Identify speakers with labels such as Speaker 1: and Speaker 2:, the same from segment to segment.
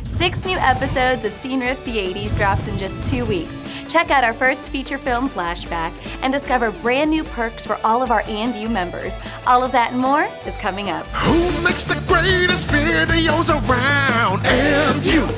Speaker 1: 6 new episodes of Sceneriff the 80s drops in just 2 weeks. Check out our first feature film, Flashback, and discover brand new perks for all of our And You members. All of that and more is coming up.
Speaker 2: Who makes the greatest videos around? And you.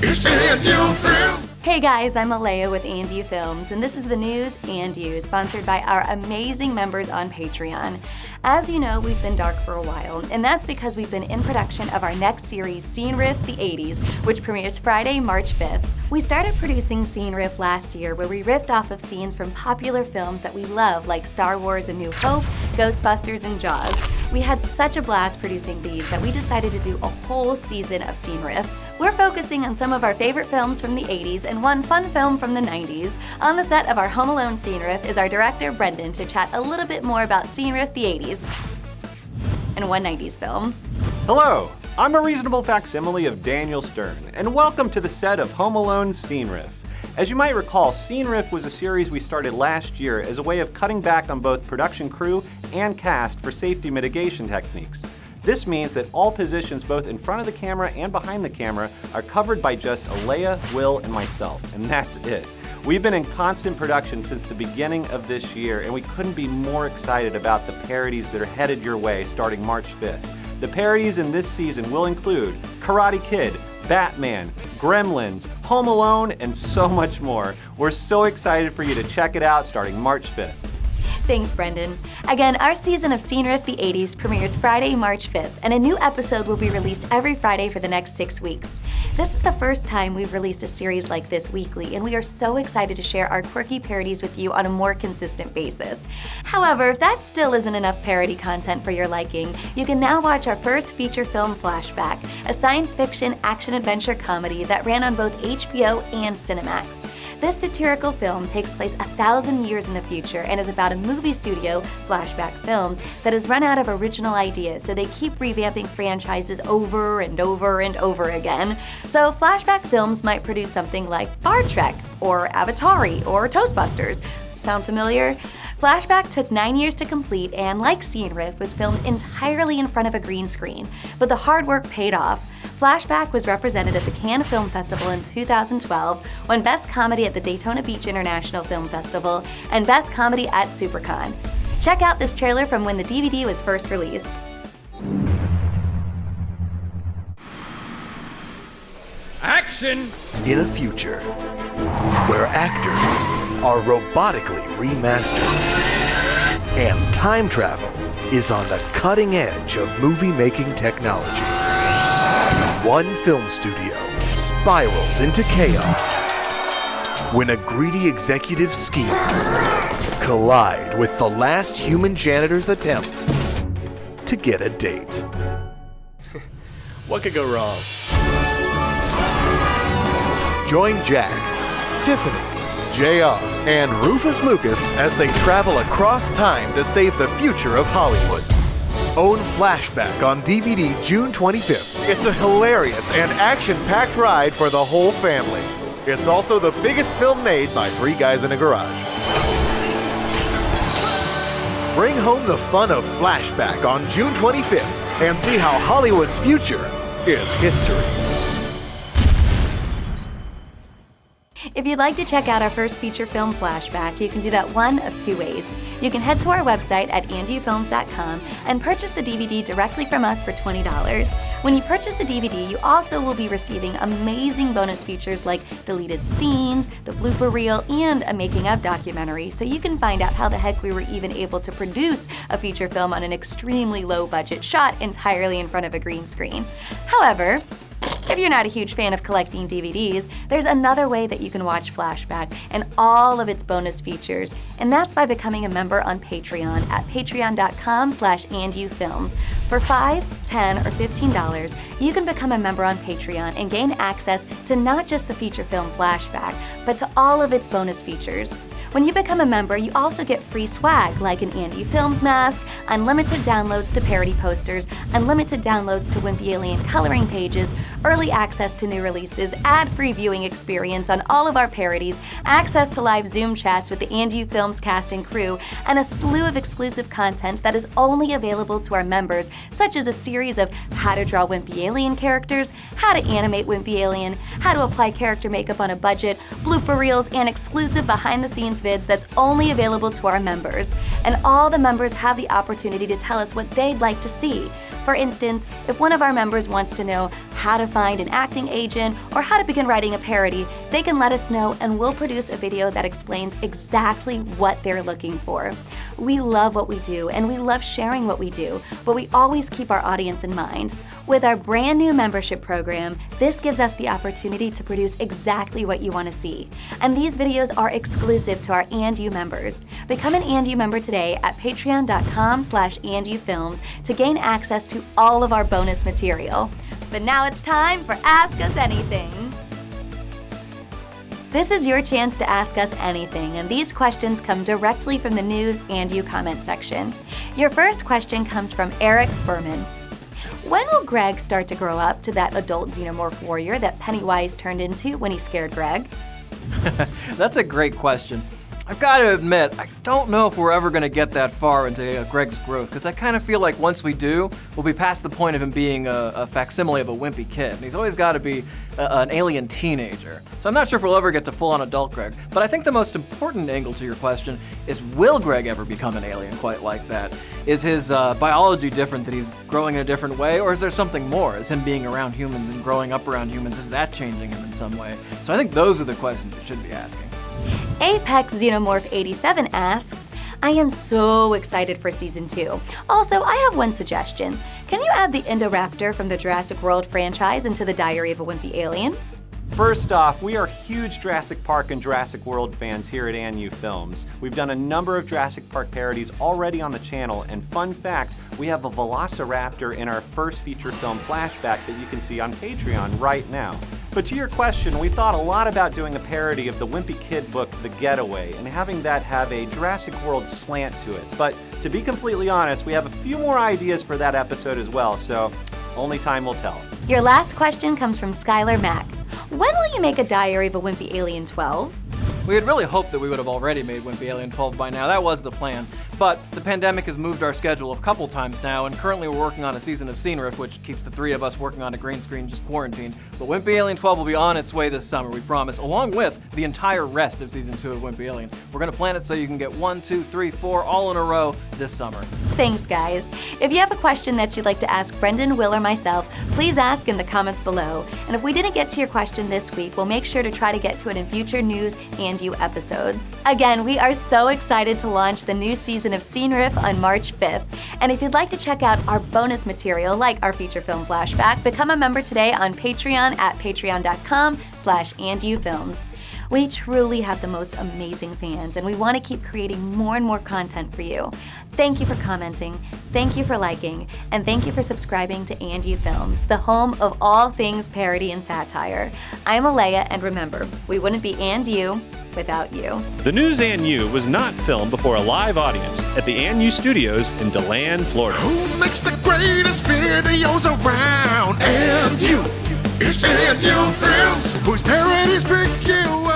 Speaker 2: It's andyoufilms.
Speaker 1: Hey guys, I'm Alea with andyoufilms, and this is the news and you, sponsored by our amazing members on Patreon. As you know, we've been dark for a while, and that's because we've been in production of our next series, Sceneriff the 80s, which premieres Friday, March 5th. We started producing Sceneriff last year, where we riffed off of scenes from popular films that we love, like Star Wars: A New Hope, Ghostbusters, and Jaws. We had such a blast producing these that we decided to do a whole season of Sceneriffs. We're focusing on some of our favorite films from the 80s and one fun film from the 90s. On the set of our Home Alone Sceneriff is our director, Brendan, to chat a little bit more about Sceneriff the 80s and one 90s film.
Speaker 3: Hello, I'm a reasonable facsimile of Daniel Stern, and welcome to the set of Home Alone Sceneriff. As you might recall, Sceneriff was a series we started last year as a way of cutting back on both production crew and cast for safety mitigation techniques. This means that all positions both in front of the camera and behind the camera are covered by just Alea, Will, and myself, and that's it. We've been in constant production since the beginning of this year, and we couldn't be more excited about the parodies that are headed your way starting March 5th. The parodies in this season will include Karate Kid, Batman, Gremlins, Home Alone, and so much more. We're so excited for you to check it out starting March 5th.
Speaker 1: Thanks, Brendan. Again, our season of Sceneriff the 80s premieres Friday, March 5th, and a new episode will be released every Friday for the next 6 weeks. This is the first time we've released a series like this weekly, and we are so excited to share our quirky parodies with you on a more consistent basis. However, if that still isn't enough parody content for your liking, you can now watch our first feature film, Flashback, a science fiction action-adventure comedy that ran on both HBO and Cinemax. This satirical film takes place 1,000 years in the future and is about a movie studio, Flashback Films, that has run out of original ideas, so they keep revamping franchises over and over and over again. So Flashback Films might produce something like Star Trek, or Avatari, or Toastbusters. Sound familiar? Flashback took 9 years to complete and, like Sceneriff, was filmed entirely in front of a green screen, but the hard work paid off. Flashback was represented at the Cannes Film Festival in 2012, won Best Comedy at the Daytona Beach International Film Festival, and Best Comedy at SuperCon. Check out this trailer from when the DVD was first released.
Speaker 2: Action!
Speaker 4: In a future where actors are robotically remastered and time travel is on the cutting edge of movie-making technology, one film studio spirals into chaos when a greedy executive schemes collide with the last human janitor's attempts to get a date.
Speaker 5: What could go wrong?
Speaker 4: Join Jack, Tiffany, JR, and Rufus Lucas as they travel across time to save the future of Hollywood. Own Flashback on DVD June 25th. It's a hilarious and action-packed ride for the whole family. It's also the biggest film made by 3 guys in a garage. Bring home the fun of Flashback on June 25th and see how Hollywood's future is history.
Speaker 1: If you'd like to check out our first feature film, Flashback, you can do that one of 2 ways. You can head to our website at andyoufilms.com and purchase the DVD directly from us for $20. When you purchase the DVD, you also will be receiving amazing bonus features like deleted scenes, the blooper reel, and a making of documentary, so you can find out how the heck we were even able to produce a feature film on an extremely low budget shot entirely in front of a green screen. However, if you're not a huge fan of collecting DVDs, there's another way that you can watch Flashback and all of its bonus features, and that's by becoming a member on Patreon at patreon.com/andyoufilms. For $5, $10, or $15, you can become a member on Patreon and gain access to not just the feature film Flashback, but to all of its bonus features. When you become a member, you also get free swag like an And You Films mask, unlimited downloads to parody posters, unlimited downloads to Wimpy Alien coloring pages, early access to new releases, ad-free viewing experience on all of our parodies, access to live Zoom chats with the andyoufilms cast and crew, and a slew of exclusive content that is only available to our members, such as a series of how to draw Wimpy Alien characters, how to animate Wimpy Alien, how to apply character makeup on a budget, blooper reels, and exclusive behind-the-scenes vids that's only available to our members. And all the members have the opportunity to tell us what they'd like to see. For instance, if one of our members wants to know how to find an acting agent or how to begin writing a parody, they can let us know and we'll produce a video that explains exactly what they're looking for. We love what we do and we love sharing what we do, but we always keep our audience in mind. With our brand new membership program, this gives us the opportunity to produce exactly what you want to see. And these videos are exclusive to our And You members. Become an And You member today at patreon.com/andyoufilms to gain access to all of our bonus material. But now it's time for Ask Us Anything. This is your chance to ask us anything, and these questions come directly from the news and you comment section. Your first question comes from Eric Berman. When will Greg start to grow up to that adult xenomorph warrior that Pennywise turned into when he scared Greg?
Speaker 5: That's a great question. I've got to admit, I don't know if we're ever going to get that far into Greg's growth, because I kind of feel like once we do, we'll be past the point of him being a facsimile of a wimpy kid. And he's always got to be an alien teenager. So I'm not sure if we'll ever get to full-on adult Greg. But I think the most important angle to your question is, will Greg ever become an alien quite like that? Is his biology different, that he's growing in a different way? Or is there something more? Is him being around humans and growing up around humans, is that changing him in some way? So I think those are the questions you should be asking.
Speaker 1: Apex Xenomorph 87 asks, I am so excited for season 2. Also, I have one suggestion. Can you add the Indoraptor from the Jurassic World franchise into the Diary of a Wimpy Alien?
Speaker 3: First off, we are huge Jurassic Park and Jurassic World fans here at andyoufilms. We've done a number of Jurassic Park parodies already on the channel, and fun fact, we have a Velociraptor in our first feature film Flashback that you can see on Patreon right now. But to your question, we thought a lot about doing a parody of the Wimpy Kid book, The Getaway, and having that have a Jurassic World slant to it. But to be completely honest, we have a few more ideas for that episode as well, so only time will tell.
Speaker 1: Your last question comes from Skylar Mack. When will you make a Diary of a Wimpy Alien 12?
Speaker 5: We had really hoped that we would have already made Wimpy Alien 12 by now. That was the plan. But the pandemic has moved our schedule a couple times now, and currently we're working on a season of Sceneriff, which keeps the three of us working on a green screen just quarantined. But Wimpy Alien 12 will be on its way this summer, we promise, along with the entire rest of season 2 of Wimpy Alien. We're going to plan it so you can get 1, 2, 3, 4 all in a row this summer.
Speaker 1: Thanks, guys. If you have a question that you'd like to ask Brendan, Will, or myself, please ask in the comments below. And if we didn't get to your question this week, we'll make sure to try to get to it in future news and you episodes. Again, we are so excited to launch the new season of Sceneriff on March 5th. And if you'd like to check out our bonus material like our feature film Flashback, become a member today on Patreon at patreon.com/andyoufilms. We truly have the most amazing fans, and we want to keep creating more and more content for you. Thank you for commenting, thank you for liking, and thank you for subscribing to And You Films, the home of all things parody and satire. I'm Alea, and remember, we wouldn't be And You without you.
Speaker 6: The News And You was not filmed before a live audience at the And You Studios in DeLand, Florida.
Speaker 2: Who makes the greatest videos around? And you, it's andyoufilms, whose parodies pick you